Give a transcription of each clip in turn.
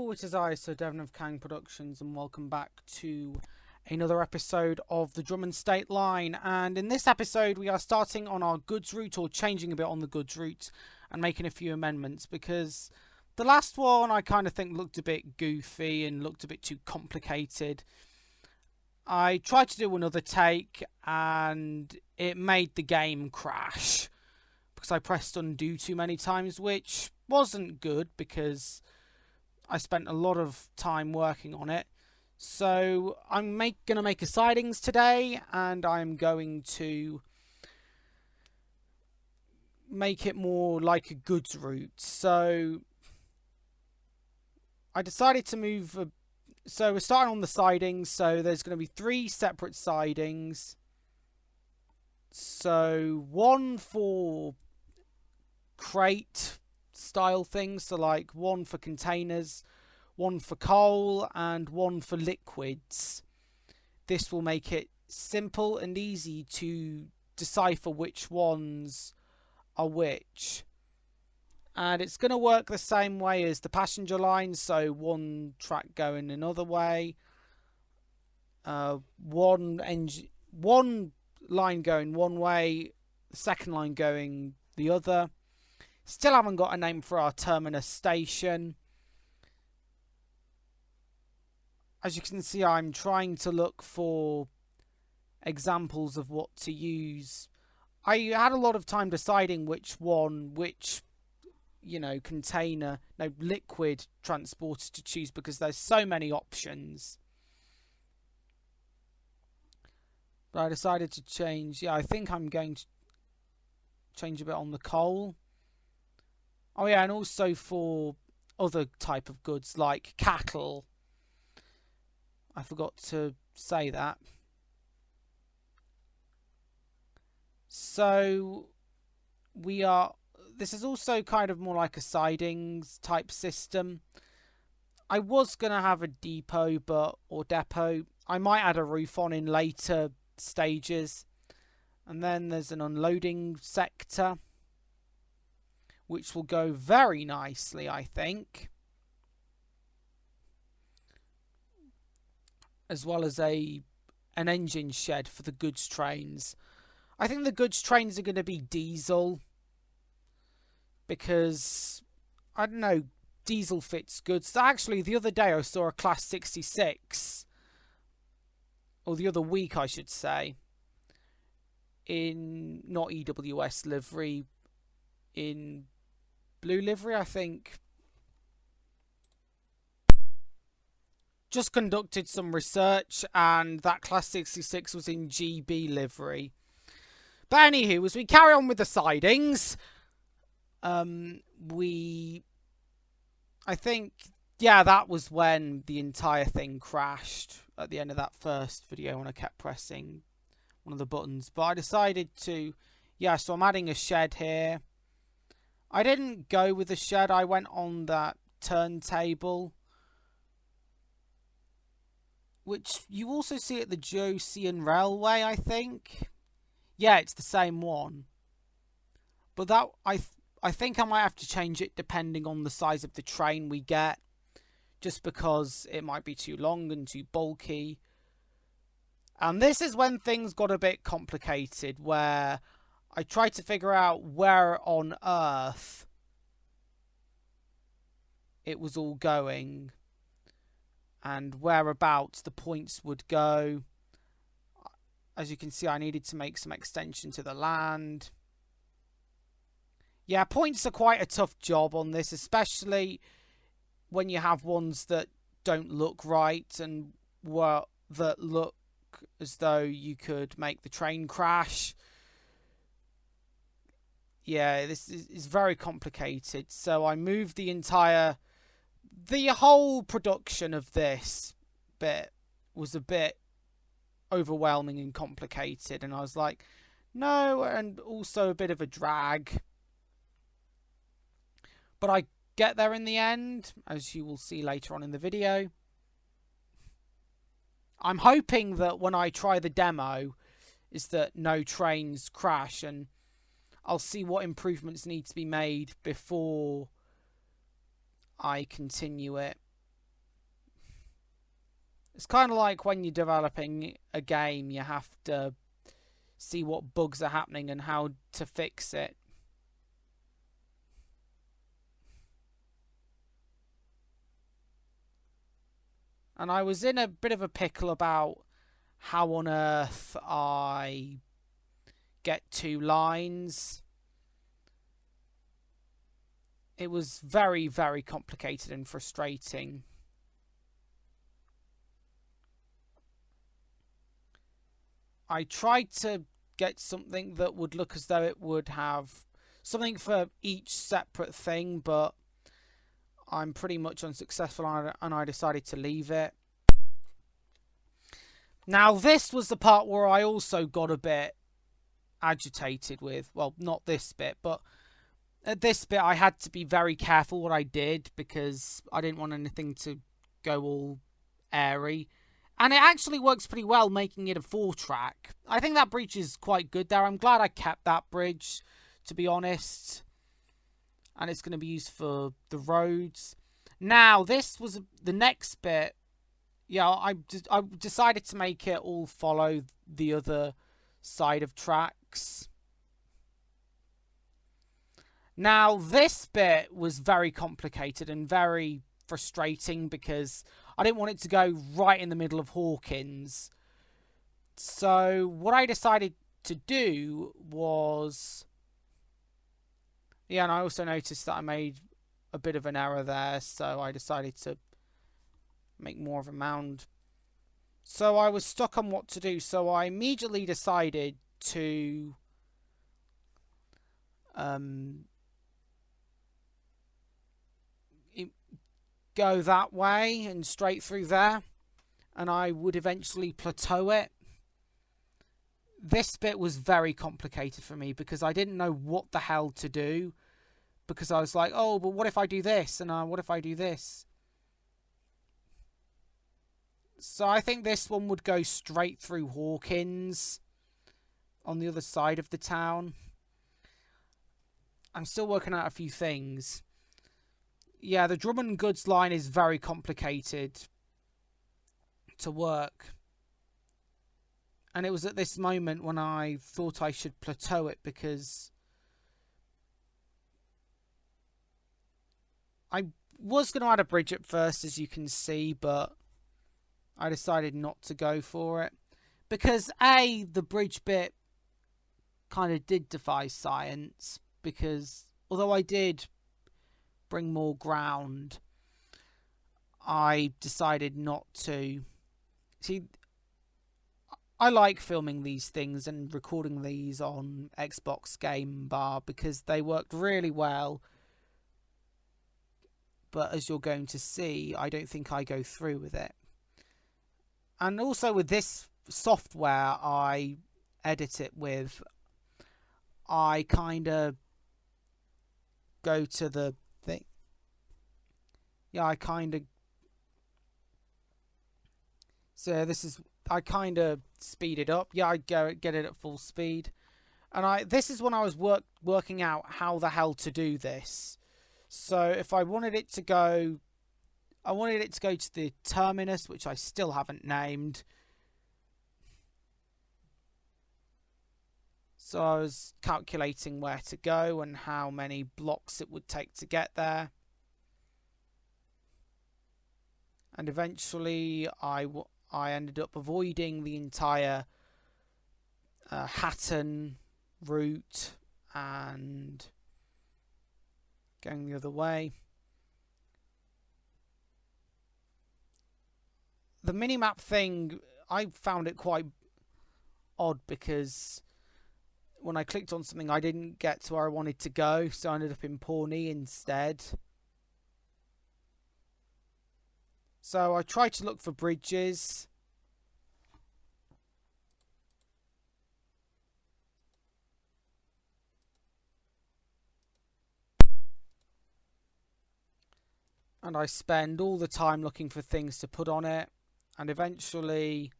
Hello, it is I, Sir Devon of Kang Productions, and welcome back to another episode of the Drummond State line. And in this episode, we are starting on our goods route, or changing a bit on the goods route, and making a few amendments, because the last one I kind of think looked a bit goofy and looked a bit too complicated. I tried to do another take, and it made the game crash, because I pressed undo too many times, which wasn't good, because I spent a lot of time working on it. So I'm going to make a sidings today, and I'm going to make it more like a goods route. So I decided to move. So we're starting on the sidings. So there's going to be 3 separate sidings. So one for crate style things, so like one for containers, one for coal, and one for liquids. This will make it simple and easy to decipher which ones are which. And it's going to work the same way as the passenger line, so one track going another way, one line going one way, the second line going the other. Still haven't got a name for our terminus station. As you can see, I'm trying to look for examples of what to use. I had a lot of time deciding which container, liquid transporter to choose, because there's so many options. But I decided to change. Yeah, I think I'm going to change a bit on the coal. Oh yeah, and also for other type of goods like cattle. I forgot to say that. So this is also kind of more like a sidings type system. I was going to have a depot, or depot. I might add a roof on in later stages. And then there's an unloading sector, which will go very nicely, I think. As well as an engine shed for the goods trains. I think the goods trains are going to be diesel, because, I don't know, diesel fits good. So actually, the other day I saw a Class 66, or the other week I should say, in not EWS livery, in blue livery, I think. Just conducted some research, and that Class 66 was in GB livery. But anywho, as we carry on with the sidings, I think, yeah, that was when the entire thing crashed at the end of that first video when I kept pressing one of the buttons. But I decided to, so I'm adding a shed here. I didn't go with the shed, I went on that turntable, which you also see at the Joseon Railway, I think. Yeah, it's the same one. But that I think I might have to change it depending on the size of the train we get, just because it might be too long and too bulky. And this is when things got a bit complicated, where I tried to figure out where on earth it was all going and whereabouts the points would go. As you can see, I needed to make some extension to the land. Yeah, points are quite a tough job on this, especially when you have ones that don't look right and that look as though you could make the train crash. Yeah, this is very complicated. So I moved the whole production of this bit was a bit overwhelming and complicated, and I was like, no, and also a bit of a drag. But I get there in the end, as you will see later on in the video. I'm hoping that when I try the demo is that no trains crash, and I'll see what improvements need to be made before I continue it. It's kind of like when you're developing a game, you have to see what bugs are happening and how to fix it. And I was in a bit of a pickle about how on earth I get 2 lines. It was very, very complicated and frustrating. I tried to get something that would look as though it would have something for each separate thing, but I'm pretty much unsuccessful and I decided to leave it. Now, this was the part where I also got a bit agitated with. Well, not this bit, but at this bit I had to be very careful what I did because I didn't want anything to go all airy. And it actually works pretty well, making it a 4-track. I think that bridge is quite good there. I'm glad I kept that bridge, to be honest. And it's going to be used for the roads. Now, this was the next bit. Yeah, I decided to make it all follow the other side of tracks. Now, this bit was very complicated and very frustrating because I didn't want it to go right in the middle of Hawkins. So what I decided to do was... Yeah, and I also noticed that I made a bit of an error there, so I decided to make more of a mound. So I was stuck on what to do, so I immediately decided to... go that way and straight through there, and I would eventually plateau it. This bit was very complicated for me because I didn't know what the hell to do, because I was like, oh, but what if I do this, and what if I do this? So I think this one would go straight through Hawkins on the other side of the town. I'm still working out a few things. Yeah, the Drummond Goods line is very complicated to work. And it was at this moment when I thought I should plateau it because I was going to add a bridge at first, as you can see, but I decided not to go for it. Because A, the bridge bit kind of did defy science, because although I did bring more ground, I decided not to. See, I like filming these things and recording these on Xbox Game Bar because they worked really well. But as you're going to see, I don't think I go through with it. And also with this software I edit it with, I kind of go to the thing. Yeah, I kind of... So this is... I kind of speed it up. Yeah, I get it at full speed. And this is when I was working out how the hell to do this. So if I wanted it to go... I wanted it to go to the terminus, which I still haven't named. So I was calculating where to go and how many blocks it would take to get there. And eventually I ended up avoiding the entire Hatton route and going the other way. The minimap thing, I found it quite odd because when I clicked on something I didn't get to where I wanted to go, so I ended up in Pawnee instead. So I tried to look for bridges. And I spend all the time looking for things to put on it. And eventually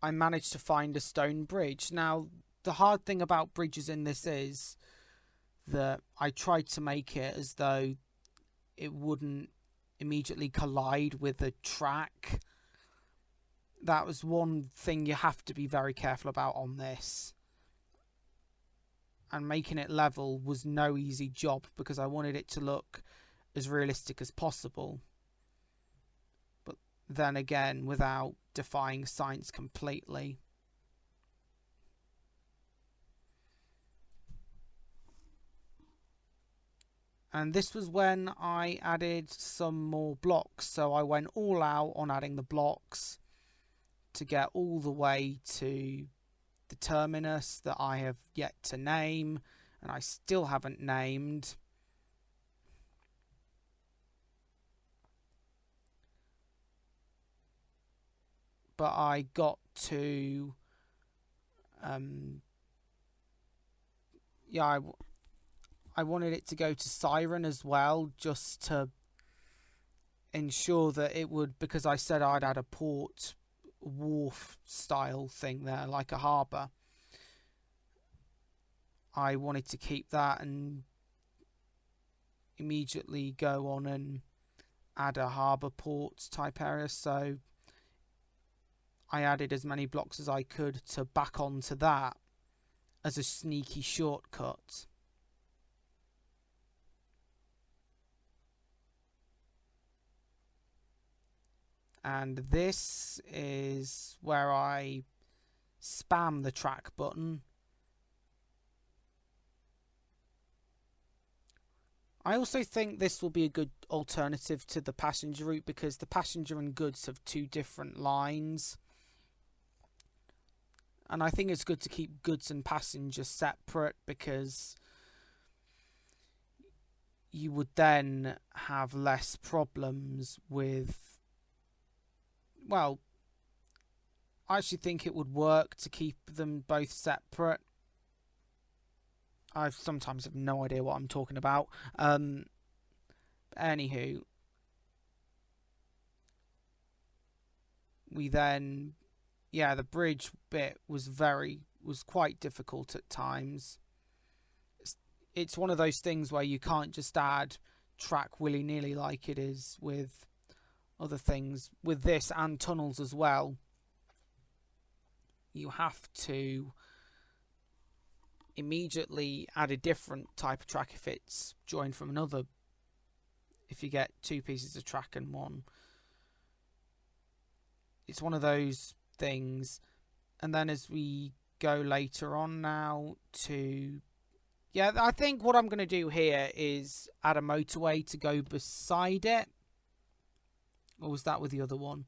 I managed to find a stone bridge. Now, the hard thing about bridges in this is that I tried to make it as though it wouldn't immediately collide with the track. That was one thing you have to be very careful about on this. And making it level was no easy job because I wanted it to look as realistic as possible. But then again, without defying science completely. And this was when I added some more blocks. So I went all out on adding the blocks to get all the way to the terminus that I have yet to name, and I still haven't named. But I got to yeah, I wanted it to go to Siren as well, just to ensure that it would, because I said I'd add a port wharf style thing there, like a harbour. I wanted to keep that and immediately go on and add a harbour port type area. So I added as many blocks as I could to back onto that as a sneaky shortcut. And this is where I spam the track button. I also think this will be a good alternative to the passenger route because the passenger and goods have two different lines. And I think it's good to keep goods and passenger separate because you would then have less problems with... Well, I actually think it would work to keep them both separate. I sometimes have no idea what I'm talking about. Anywho, we then, yeah, the bridge bit was quite difficult at times. It's one of those things where you can't just add track willy-nilly like it is with other things. With this and tunnels as well, you have to immediately add a different type of track if it's joined from another, if you get two pieces of track and one. It's one of those things. And then as we go later on now to... Yeah, I think what I'm going to do here is add a motorway to go beside it. Or was that with the other one?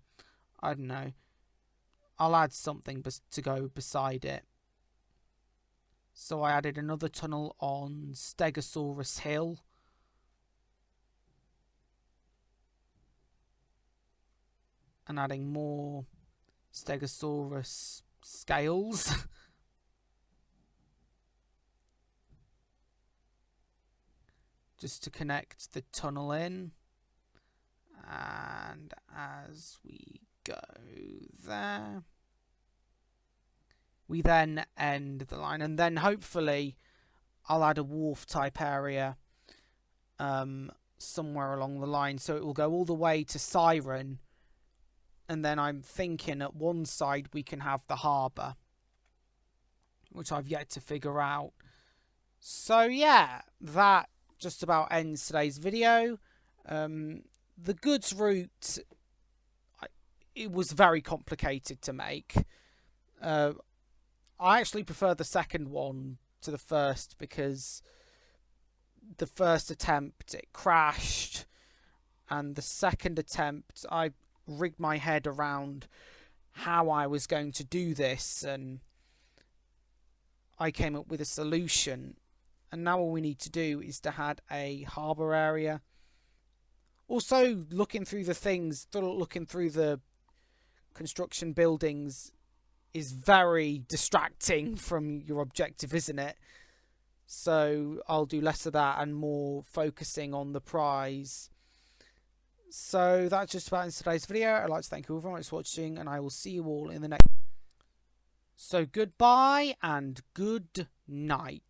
I don't know. I'll add something to go beside it. So I added another tunnel on Stegosaurus Hill. And adding more Stegosaurus scales. Just to connect the tunnel in. And as we go there, we then end the line, and then hopefully I'll add a wharf type area somewhere along the line, so it will go all the way to Siren, and then I'm thinking at one side we can have the harbour, which I've yet to figure out. So yeah, that just about ends today's video. The goods route, it was very complicated to make. I actually prefer the second one to the first because the first attempt it crashed, and the second attempt I rigged my head around how I was going to do this and I came up with a solution. And now all we need to do is to add a harbour area. Also, looking through the construction buildings is very distracting from your objective, isn't it? So I'll do less of that and more focusing on the prize. So that's just about in today's video. I'd like to thank you all very much for watching, and I will see you all in the next. So goodbye and good night.